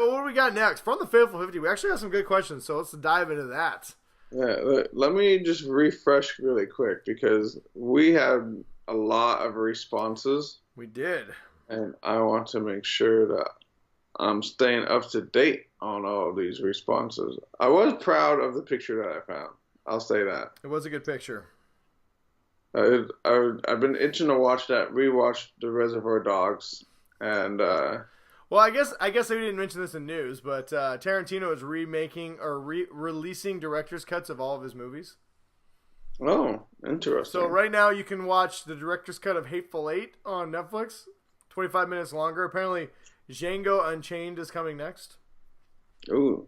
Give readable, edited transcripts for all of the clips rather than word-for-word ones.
well, what do we got next? From the Faithful 50, we actually have some good questions, so let's dive into that. Yeah, let me just refresh really quick because we had a lot of responses, We did. and I want to make sure that I'm staying up to date on all of these responses. I was proud of the picture that I found. I'll say that. It was a good picture. I've been itching to watch that, rewatch the Reservoir Dogs, and Well, I guess we didn't mention this in news, but Tarantino is remaking or releasing director's cuts of all of his movies. oh, interesting. So right now you can watch the director's cut of Hateful Eight on Netflix, 25 minutes longer. Apparently, Django Unchained is coming next. Ooh,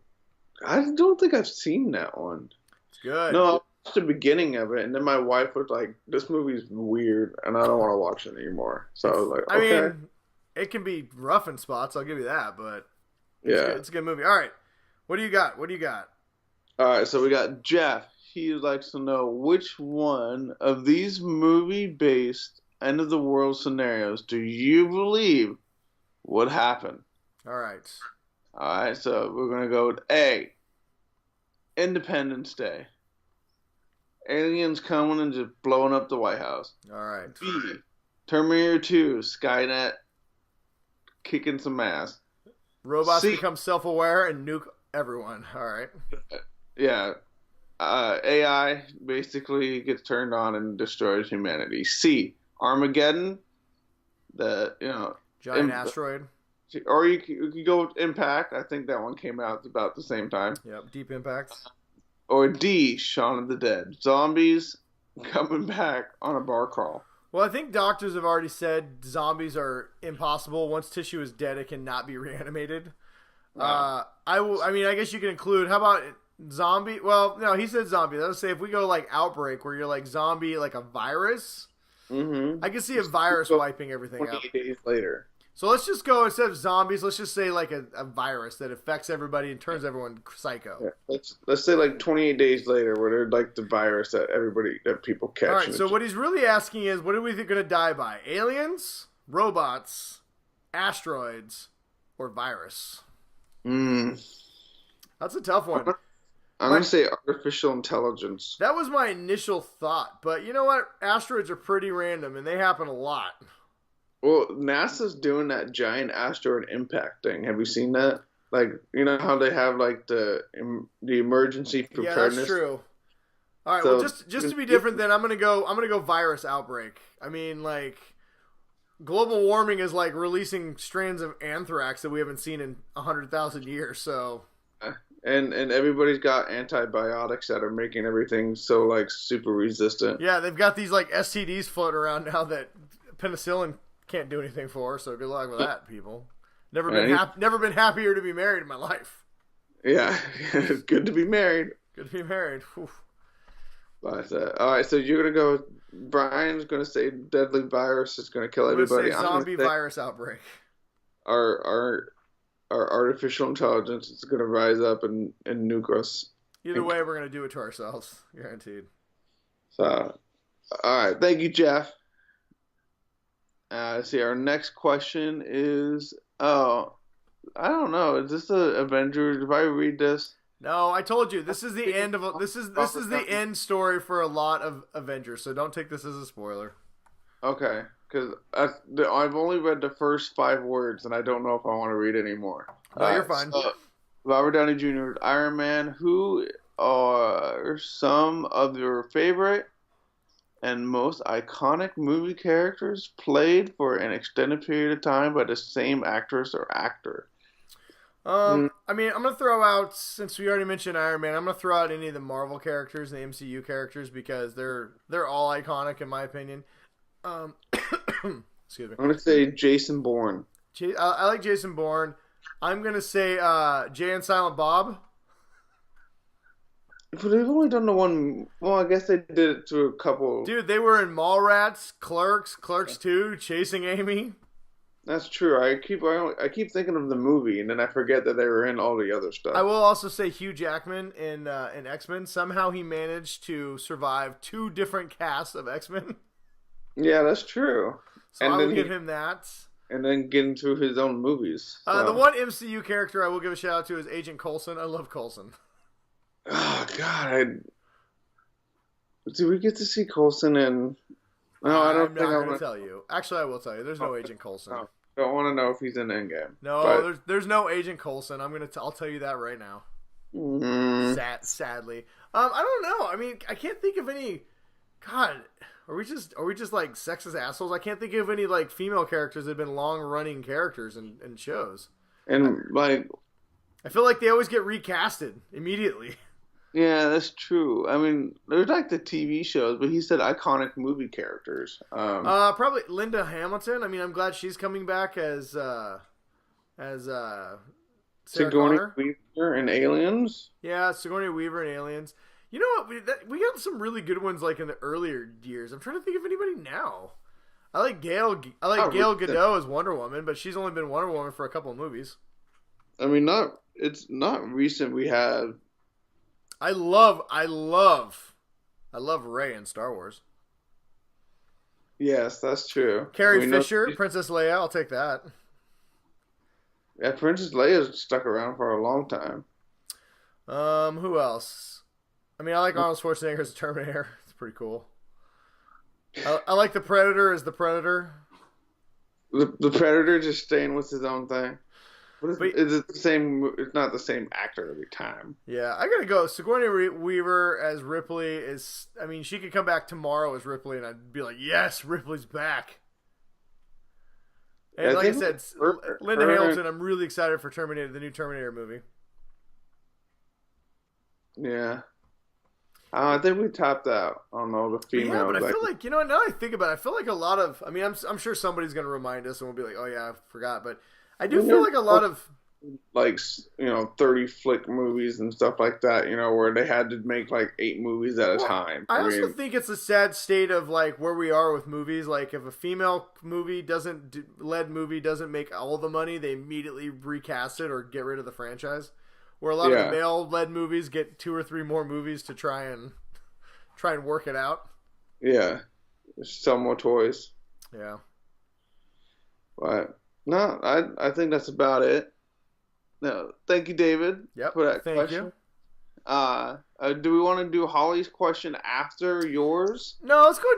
I don't think I've seen that one. It's good. No, I watched the beginning of it, and then my wife was like, "This movie's weird, and I don't want to watch it anymore." So I was like, "Okay." I mean, it can be rough in spots. I'll give you that, but Yeah. it's a good movie. All right, what do you got? All right, so we got Jeff. He likes to know which one of these movie-based end-of-the-world scenarios do you believe would happen? All right. All right, so we're going to go with A, Independence Day. Aliens coming and just blowing up the White House. All right. B, Terminator 2, Skynet kicking some ass. Robots C, become self-aware and nuke everyone. All right. yeah. AI basically gets turned on and destroys humanity. C, Armageddon, Giant asteroid. or you could go with Impact. I think that one came out about the same time. Yep. Deep Impact. Or D, Shaun of the Dead, zombies coming back on a bar crawl. Well, I think doctors have already said zombies are impossible. Once tissue is dead, it cannot be reanimated. Wow. I mean, I guess you can include. How about zombie? Well, no, he said zombie. Let's say if we go like outbreak, where you're like zombie, like a virus. Mm-hmm. I can see a virus wiping everything out. 28 days later. So let's just go, instead of zombies, let's just say like a virus that affects everybody and turns everyone psycho. Yeah. Let's say like 28 days later, where they're like the virus that people catch. All right, so what he's really asking is, what are we going to die by? Aliens, robots, asteroids, or virus? That's a tough one. I'm going to say artificial intelligence. That was my initial thought, but you know what? Asteroids are pretty random, and they happen a lot. Well, NASA's doing that giant asteroid impact thing. Have you seen that? Like, you know how they have like the emergency preparedness. Yeah, that's true. All right, So, well, just to be different, then I'm gonna go virus outbreak. I mean, like, global warming is like releasing strands of anthrax that we haven't seen in 100,000 years. So, and everybody's got antibiotics that are making everything so like super resistant. yeah, they've got these like STDs floating around now that penicillin can't do anything for. So good luck with that, people. Never been happier to be married in my life. Yeah, it's good to be married. Good to be married. Whew. But all right, so you're gonna go. Brian's gonna say deadly virus is gonna kill I'm gonna everybody. say zombie virus outbreak. Our artificial intelligence is gonna rise up and nuke us. Either way, we're gonna do it to ourselves, guaranteed. So, all right, thank you, Jeff. Let's see, our next question is, I don't know, is this the Avengers? If I read this, No, I told you this is the end of this is the end story for a lot of Avengers. So don't take this as a spoiler. okay, because I've only read the first 5 words, and I don't know if I want to read any more. No, you're fine. So, Robert Downey Jr., Iron Man. Who are some of your favorite and most iconic movie characters played for an extended period of time by the same actress or actor? I mean, I'm gonna throw out, since we already mentioned Iron Man, I'm gonna throw out any of the Marvel characters, the MCU characters, because they're all iconic in my opinion. Excuse me. I'm gonna say Jason Bourne. I like Jason Bourne. I'm gonna say Jay and Silent Bob. But they've only done the one. Well, I guess they did it to a couple. Dude, they were in Mallrats, Clerks 2, Chasing Amy. That's true. I keep thinking of the movie, and then I forget that they were in all the other stuff. I will also say Hugh Jackman in X-Men. Somehow he managed to survive 2 different casts of X-Men. Yeah, that's true. So and I then will give him that. and then get into his own movies. The So. one MCU character I will give a shout out to is Agent Coulson. I love Coulson. Oh God, do we get to see Coulson in? No, I don't I'm think not I going to want. tell you. Actually, I will tell you. There's no Agent Coulson. No, don't want to know if he's in Endgame. No, but, there's no Agent Coulson. I'll tell you that right now. Sadly, I don't know. I mean, I can't think of any. God, are we just like sexist assholes? I can't think of any like female characters that have been long running characters in shows. And like, I feel like they always get recasted immediately. yeah, that's true. I mean, there's like the TV shows, but he said iconic movie characters. Probably Linda Hamilton. I mean, I'm glad she's coming back as Sarah Sigourney Connor. Weaver in Aliens. Yeah, Sigourney Weaver in Aliens. You know what? We got some really good ones like in the earlier years. I'm trying to think of anybody now. I like Gail Gadot as Wonder Woman, but she's only been Wonder Woman for a couple of movies. I mean, it's not recent. We had. I love Rey in Star Wars. Yes, that's true. Carrie Fisher, Princess Leia. I'll take that. Yeah, Princess Leia's stuck around for a long time. Who else? I mean, I like Arnold Schwarzenegger as Terminator. It's pretty cool. I like the Predator as the Predator. The Predator just staying with his own thing. But is it the same? It's not the same actor every time. Yeah, I gotta go. Sigourney Weaver as Ripley is. I mean, she could come back tomorrow as Ripley, and I'd be like, yes, Ripley's back. And like I said, Linda Hamilton. I'm really excited for Terminator, the new Terminator movie. Yeah. I think we tapped out on all the females. Yeah, but I feel like, now I think about it, I feel like a lot of, I mean, I'm sure somebody's going to remind us and we'll be like, oh yeah, I forgot. But I do feel like a lot of, like, 30 flick movies and stuff like that, where they had to make like 8 movies at a time. I also think it's a sad state of like where we are with movies. Like if a female led movie doesn't make all the money, they immediately recast it or get rid of the franchise. Where a lot of the male-led movies get 2 or 3 more movies to try and work it out. Yeah, sell more toys. Yeah, but no, I think that's about it. No, thank you, David. Yep. For that thank question. You. Do we want to do Holly's question after yours? No, let's go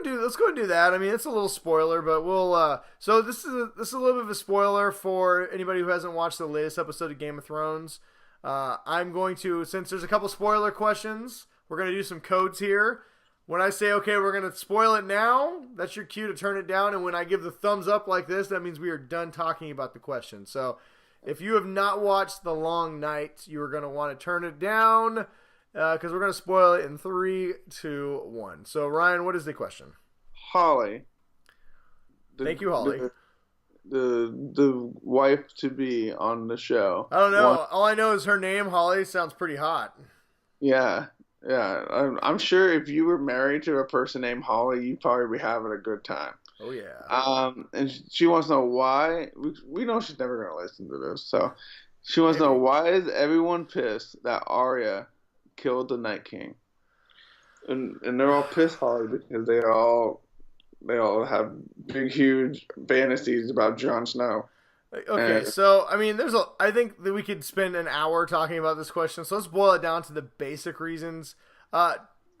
and do that. I mean, it's a little spoiler, but we'll. So this is a little bit of a spoiler for anybody who hasn't watched the latest episode of Game of Thrones. I'm going to, since there's a couple spoiler questions, we're going to do some codes here. When I say, okay, we're going to spoil it now, that's your cue to turn it down. And when I give the thumbs up like this, that means we are done talking about the question. So if you have not watched The Long Night, you are going to want to turn it down because we're going to spoil it in 3, 2, 1. So Ryan, what is the question? Holly. Thank you, Holly. The wife to be on the show. I don't know. All I know is her name, Holly, sounds pretty hot. Yeah. I'm sure if you were married to a person named Holly, you'd probably be having a good time. Oh yeah. And she wants to know why. We know she's never gonna listen to this, so she wants to know why is everyone pissed that Arya killed the Night King, and they're all pissed, Holly, because they all have big, huge fantasies about Jon Snow. Okay, so, I mean, I think that we could spend an hour talking about this question, so let's boil it down to the basic reasons.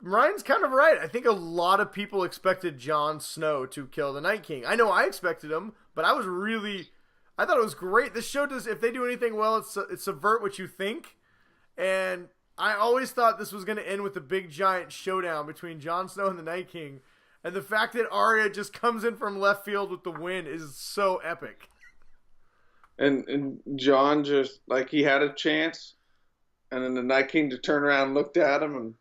Ryan's kind of right. I think a lot of people expected Jon Snow to kill the Night King. I know I expected him, but I thought it was great. This show does, if they do anything well, it subvert what you think, and I always thought this was going to end with a big, giant showdown between Jon Snow and the Night King. And the fact that Arya just comes in from left field with the win is so epic. And Jon just, like, he had a chance, and then the Night King just turned around and looked at him. And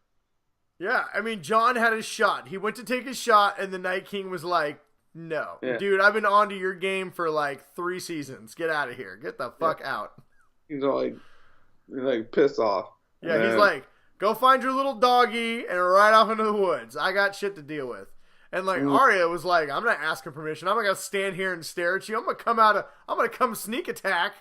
yeah, I mean, Jon had his shot. He went to take his shot, and the Night King was like, no. Yeah. Dude, I've been on to your game for, like, 3 seasons. Get out of here. Get the fuck out. He's all like pissed off. Yeah, he's like, go find your little doggy and ride off into the woods. I got shit to deal with. And like Arya was like, I'm not asking permission. I'm not gonna stand here and stare at you. I'm gonna come sneak attack.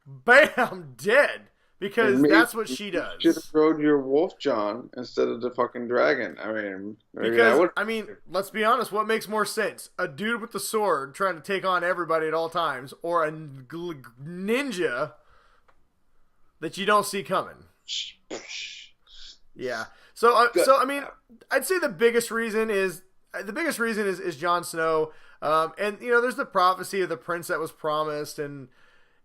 Bam, dead. because And maybe that's what she you should have does. rode your wolf, John, instead of the fucking dragon. I mean, maybe that Because, would. I mean, let's be honest, what makes more sense? A dude with the sword trying to take on everybody at all times, or a ninja that you don't see coming? Yeah. So I mean, I'd say the biggest reason is Jon Snow, and there's the prophecy of the prince that was promised, and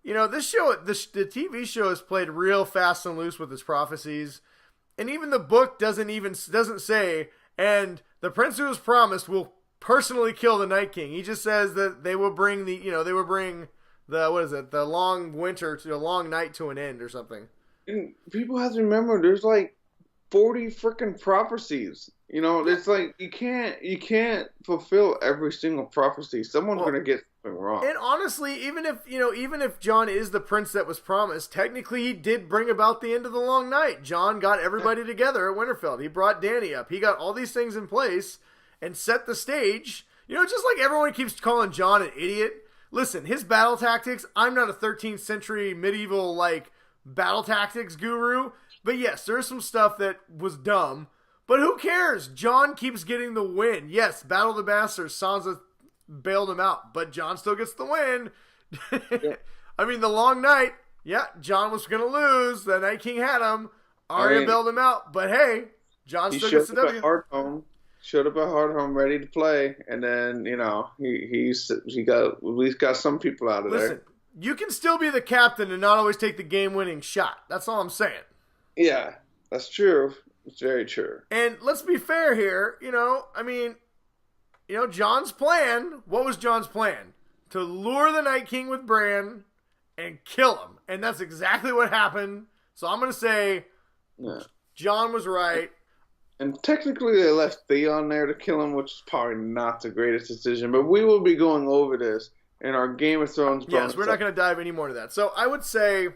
this show, the TV show has played real fast and loose with its prophecies, and even the book doesn't say, and the prince who was promised will personally kill the Night King. He just says that they will bring the long winter to a long night to an end or something. And people have to remember, there's like 40 freaking prophecies. It's like you can't fulfill every single prophecy. Someone's gonna get something wrong. And honestly, even if Jon is the prince that was promised, technically he did bring about the end of the long night. Jon got everybody together at Winterfell. He brought Dany up. He got all these things in place and set the stage. Just like everyone keeps calling Jon an idiot. Listen, his battle tactics, I'm not a 13th century medieval battle tactics guru, but yes, there's some stuff that was dumb. But who cares? Jon keeps getting the win. Yes, Battle of the Bastards, Sansa bailed him out, but Jon still gets the win. Yeah. I mean, the long night, yeah, Jon was going to lose. The Night King had him. Arya bailed him out, but hey, Jon still gets the W. Showed up at Hardhome ready to play, and then, he got at least got some people out of there. You can still be the captain and not always take the game-winning shot. That's all I'm saying. Yeah, that's true. It's very true. And let's be fair here. Jon's plan, what was Jon's plan? To lure the Night King with Bran and kill him. And that's exactly what happened. So I'm going to say Jon was right. And technically they left Theon there to kill him, which is probably not the greatest decision. But we will be going over this in our Game of Thrones bonus. Yes, we're not going to dive any more into that. So I would say,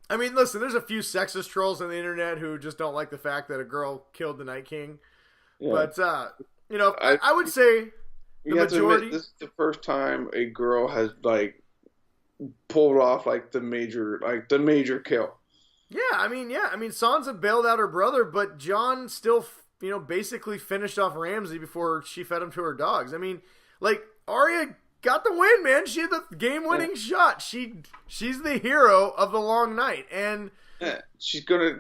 listen, there's a few sexist trolls on the internet who just don't like the fact that a girl killed the Night King. Yeah. But, I would say the majority... This is the first time a girl has, pulled off, the major kill. Yeah, Sansa bailed out her brother, but Jon still, basically finished off Ramsay before she fed him to her dogs. Arya got the win, man. She had the game-winning shot. She's the hero of the long night, and she's gonna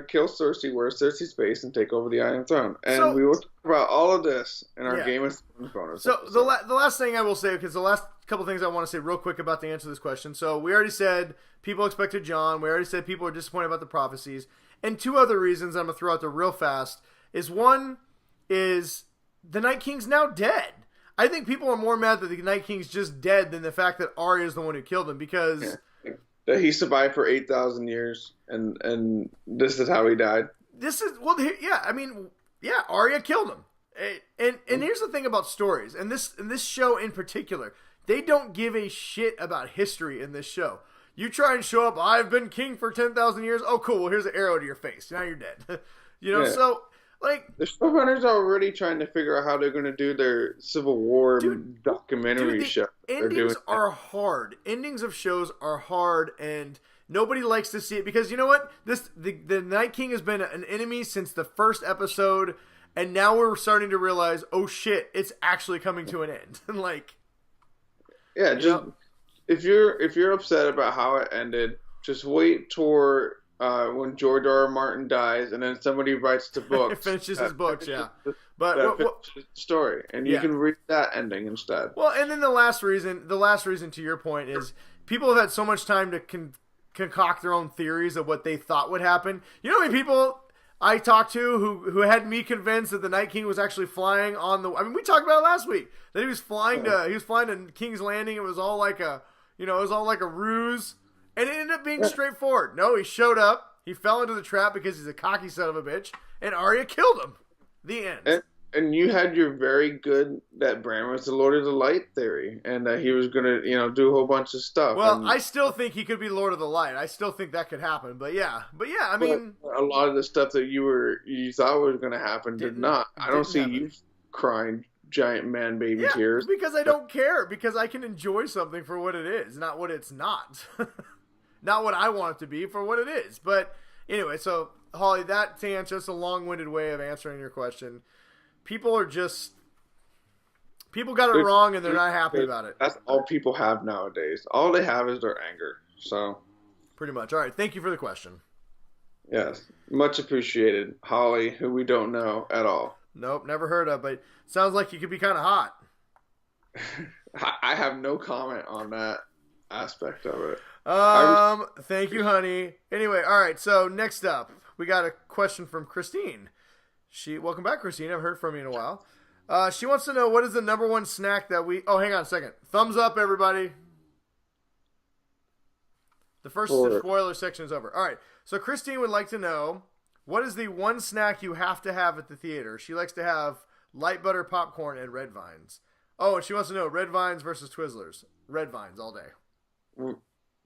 kill Cersei, where Cersei's base, and take over the Iron Throne. And we will talk about all of this in our Game of Thrones bonus. So the last thing I will say, because the last couple things I want to say real quick about the answer to this question. So we already said people expected Jon. We already said people are disappointed about the prophecies. And two other reasons I'm going to throw out there real fast is, one is the Night King's now dead. I think people are more mad that the Night King's just dead than the fact that Arya is the one who killed him, because... That he survived for 8,000 years, and this is how he died. Arya killed him. And here's the thing about stories, and this show in particular, they don't give a shit about history in this show. You try and show up, I've been king for 10,000 years. Oh, cool. Well, here's an arrow to your face. Now you're dead. So, the showrunners are already trying to figure out how they're going to do their Civil War documentary show. Endings are hard. Endings of shows are hard, and nobody likes to see it, because you know what? The Night King has been an enemy since the first episode, and now we're starting to realize, oh shit, it's actually coming to an end. If you're upset about how it ended, just wait toward when George R. R. Martin dies, and then somebody writes the book. Finishes his books, yeah. But finishes the story, and you can read that ending instead. Well, and then the last reason to your point is people have had so much time to concoct their own theories of what they thought would happen. You know how many people I talked to who had me convinced that the Night King was actually flying on the... we talked about it last week, that he was flying to King's Landing. It was all like a ruse. And it ended up being straightforward. No, he showed up. He fell into the trap because he's a cocky son of a bitch. And Arya killed him. The end. And you had your very good that Bran was the Lord of the Light theory. And that he was going to, do a whole bunch of stuff. Well, I still think he could be Lord of the Light. I still think that could happen. But yeah, a lot of the stuff that you thought was going to happen did not. I don't see you crying giant man baby tears. Because I don't care. Because I can enjoy something for what it is, not what it's not. not what I want it to be, for what it is. But anyway, so Holly, that's just a long-winded way of answering your question. People got it wrong, and they're not happy about it. That's all people have nowadays. All they have is their anger. So, pretty much. All right, thank you for the question. Yes, much appreciated, Holly, who we don't know at all. Nope, never heard of, but sounds like you could be kind of hot. I have no comment on that aspect of it. Thank you, honey. Anyway, all right. So next up, we got a question from Christine. Welcome back, Christine. I've heard from you in a while. She wants to know, what is the number one snack that we... Oh, hang on a second. Thumbs up, everybody. The first spoiler section is over. All right. So Christine would like to know, what is the one snack you have to have at the theater? She likes to have light butter popcorn and red vines. Oh, and she wants to know red vines versus Twizzlers. Red vines all day.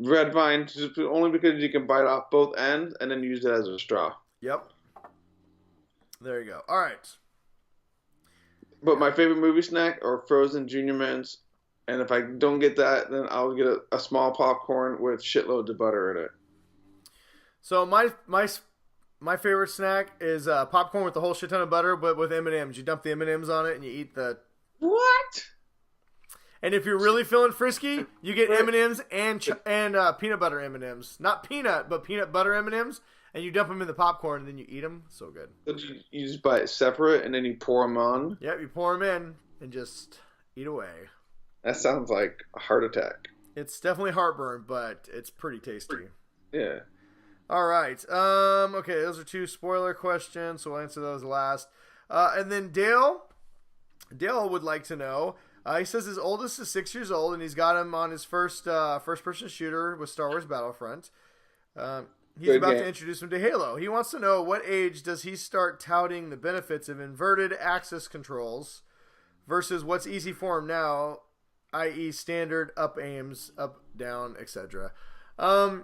Red vines, just only because you can bite off both ends and then use it as a straw. Yep. There you go. All right. But my favorite movie snack are frozen Junior Mints. And if I don't get that, then I'll get a small popcorn with shitloads of butter in it. So my favorite snack is popcorn with a whole shit ton of butter, but with M&Ms. You dump the M&Ms on it and you eat the... What? And if you're really feeling frisky, you get M&Ms and peanut butter M&Ms. Not peanut, but peanut butter M&Ms. And you dump them in the popcorn and then you eat them. So good. So you just buy it separate and then you pour them on? Yep, you pour them in and just eat away. That sounds like a heart attack. It's definitely heartburn, but it's pretty tasty. Yeah. All right. Okay, those are two spoiler questions, so we'll answer those last. And then Dale would like to know. He says his oldest is 6 years old, and he's got him on his first-person shooter with Star Wars Battlefront. He's about to introduce him to Halo. He wants to know, what age does he start touting the benefits of inverted axis controls versus what's easy for him now, i.e. standard up aims, up, down, etc. I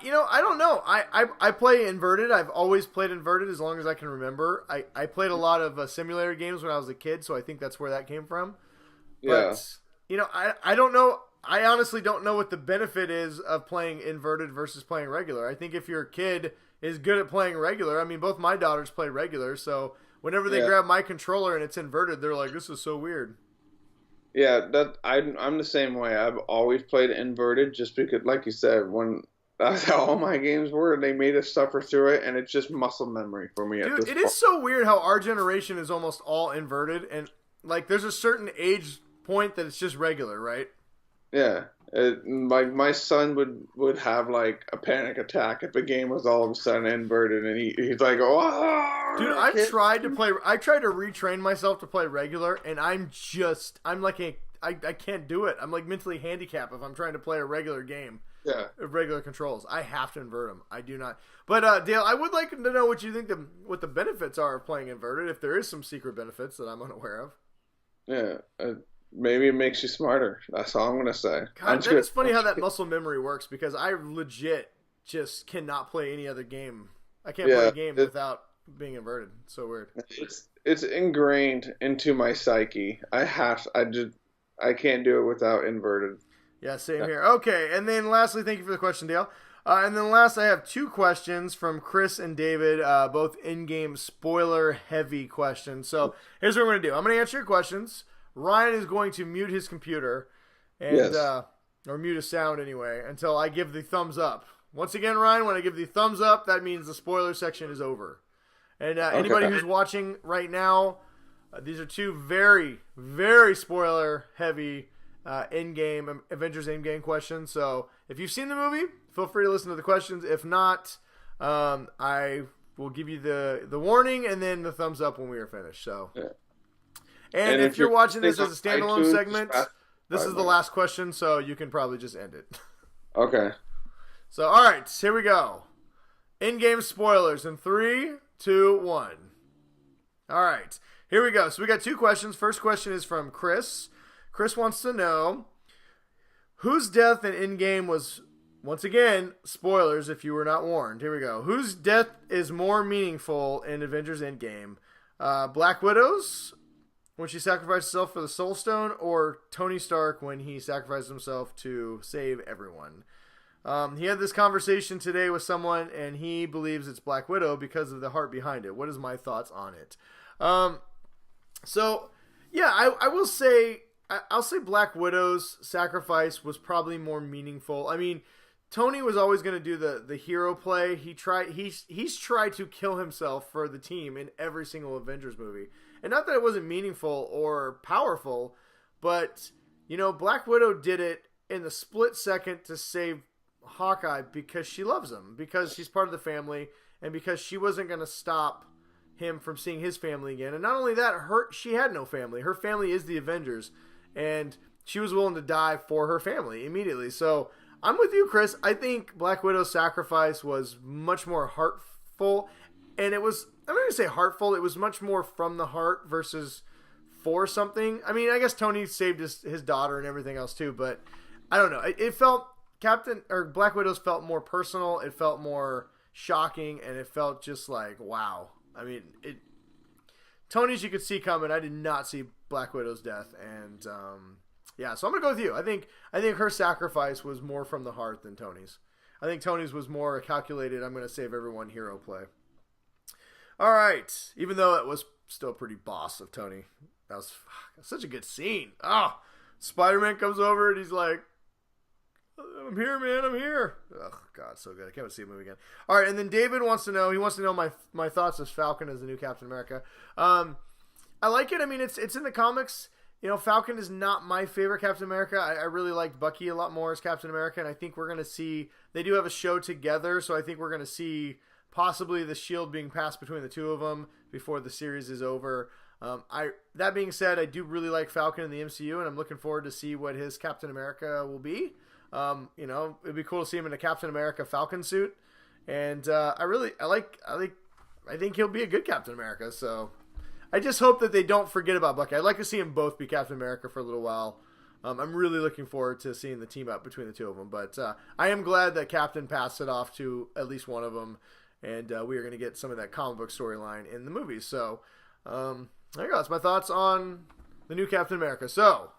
don't know. I play inverted. I've always played inverted as long as I can remember. I played a lot of simulator games when I was a kid, so I think that's where that came from. Yeah. But, I don't know. I honestly don't know what the benefit is of playing inverted versus playing regular. I think if your kid is good at playing regular, I mean, both my daughters play regular, so whenever they grab my controller and it's inverted, they're like, this is so weird. Yeah, I'm the same way. I've always played inverted just because, like you said, that's how all my games were, and they made us suffer through it, and it's just muscle memory for me. Dude, it is so weird how our generation is almost all inverted, and like there's a certain age point that it's just regular, right? Yeah, like my son would have like a panic attack if a game was all of a sudden inverted, and he's like, "Oh!" Dude, I tried to retrain myself to play regular, and I can't do it. I'm like mentally handicapped if I'm trying to play a regular game. Yeah, regular controls. I have to invert them. I do not. But Dale, I would like to know what you think what the benefits are of playing inverted. If there is some secret benefits that I'm unaware of. Yeah, maybe it makes you smarter. That's all I'm gonna say. God, it's funny how that muscle memory works, because I legit just cannot play any other game. I can't play a game without being inverted. It's so weird. It's ingrained into my psyche. I can't do it without inverted. Yeah, same here. Okay, and then lastly, thank you for the question, Dale. And then last, I have two questions from Chris and David, both in-game spoiler-heavy questions. So here's what we're going to do. I'm going to answer your questions. Ryan is going to mute his computer, and or mute his sound anyway, until I give the thumbs up. Once again, Ryan, when I give the thumbs up, that means the spoiler section is over. And anybody who's watching right now, these are two very, very spoiler-heavy in-game Avengers in-game questions. So if you've seen the movie, feel free to listen to the questions. If not, I will give you the warning and then the thumbs up when we are finished. So, and if you're watching this as a standalone segment, this is the last question, so you can probably just end it. Okay. So, all right, here we go. In-game spoilers in 3, 2, 1. All right, here we go. So we got two questions. First question is from Chris. Chris wants to know whose death in Endgame was, once again, spoilers if you were not warned. Here we go. Whose death is more meaningful in Avengers Endgame? Black Widow's, when she sacrificed herself for the Soul Stone, or Tony Stark when he sacrificed himself to save everyone? He had this conversation today with someone, and he believes it's Black Widow because of the heart behind it. What is my thoughts on it? So, yeah, I will say, I'll say Black Widow's sacrifice was probably more meaningful. I mean, Tony was always going to do the hero play. He's tried to kill himself for the team in every single Avengers movie. And not that it wasn't meaningful or powerful, but, you know, Black Widow did it in the split second to save Hawkeye because she loves him, because she's part of the family, and because she wasn't going to stop him from seeing his family again. And not only that, she had no family. Her family is the Avengers, and she was willing to die for her family immediately. So I'm with you, Chris. I think Black Widow's sacrifice was much more heartful, and I'm not going to say heartful, it was much more from the heart versus for something. I mean, I guess Tony saved his daughter and everything else too, but I don't know. It felt Black Widow's felt more personal. It felt more shocking, and it felt just like, wow. I mean, Tony's you could see coming. I did not see Black Widow's death, and yeah, so I'm gonna go with you. I think her sacrifice was more from the heart than Tony's. I think Tony's was more calculated. I'm gonna save everyone hero play. All right, even though it was still pretty boss of Tony. That was such a good scene. Oh, Spider-Man comes over and he's like, I'm here, man. I'm here. Oh, God, so good. I can't wait to see a movie again. All right, and then David wants to know my thoughts as Falcon as the new Captain America. I like it. I mean, it's in the comics. You know, Falcon is not my favorite Captain America. I really liked Bucky a lot more as Captain America, and I think we're going to see, they do have a show together, so I think we're going to see possibly the shield being passed between the two of them before the series is over. That being said, I do really like Falcon in the MCU, and I'm looking forward to see what his Captain America will be. You know, it'd be cool to see him in a Captain America Falcon suit, and I think he'll be a good Captain America. So I just hope that they don't forget about Bucky. I'd like to see them both be Captain America for a little while. I'm really looking forward to seeing the team up between the two of them. But I am glad that Captain passed it off to at least one of them, and we are going to get some of that comic book storyline in the movies. So there you go. That's my thoughts on the new Captain America. So